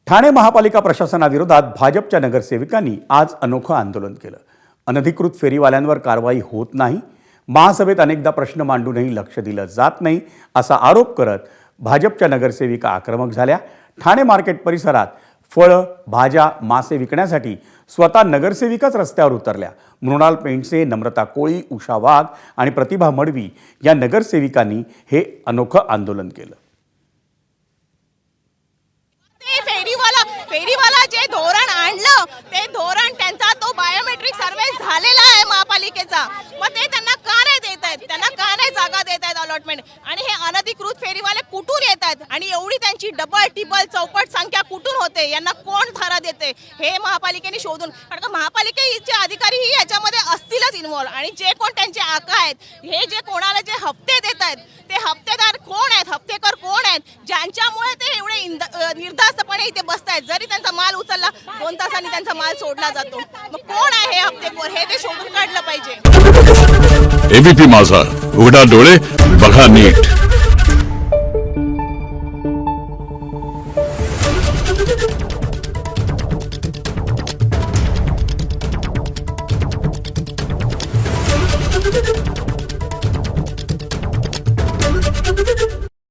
ठाणे महापालिका प्रशासनाविरोधात भाजपच्या नगरसेवकांनी आज अनोखं आंदोलन केलं। अनधिकृत फेरीवाल्यांवर कारवाई होत नाही, महासभेत अनेकदा प्रश्न मांडूनही लक्ष दिलं जात नाही असा आरोप करत भाजपच्या नगरसेविका आक्रमक झाल्या। ठाणे मार्केट परिसरात फळं, भाज्या, मासे विकण्यासाठी स्वतः नगरसेविकाच रस्त्यावर उतरल्या। मृणाल पेंडसे, नम्रता कोळी, उषा वाघ आणि प्रतिभा मडवी या नगरसेविकांनी हे अनोखं आंदोलन केलं। फेरीवाला जे धोरण आणलं ते धोरण त्यांचा तो बायोमेट्रिक सर्वे झालेला आहे महापालिकेचा, मग ते त्यांना का नाही देत आहेत, त्यांना का नाही जागा देत आहेत अलॉटमेंट। आणि हे अनधिकृत फेरीवाले कुठून येतात आणि एवढी त्यांची डबल टिबल चौपट संख्या कुठून होते, यांना कोण धारा देते हे महापालिकेने शोधून, कारण का महापालिकेचे अधिकारी ही याच्यामध्ये असतीलच इन्व्हॉल्व। आणि जे कोण त्यांचे आका आहेत, हे जे कोणाला जे हप्ते देत आहेत ते हप्तेदार कोण आहेत, हप्तेकर कोण आहेत, ज्यांच्यामुळे ते एवढे निर्धास्तपणे इथे बसतायत। जरी त्यांचा माल उचलला 2 तासांनी त्यांचा माल सोडला जातो, मग कोण आहे हे हप्तेखोर हे ते शोधून काढलं पाहिजे। एबीपी माझा, उघडा डोळे बघा नीट।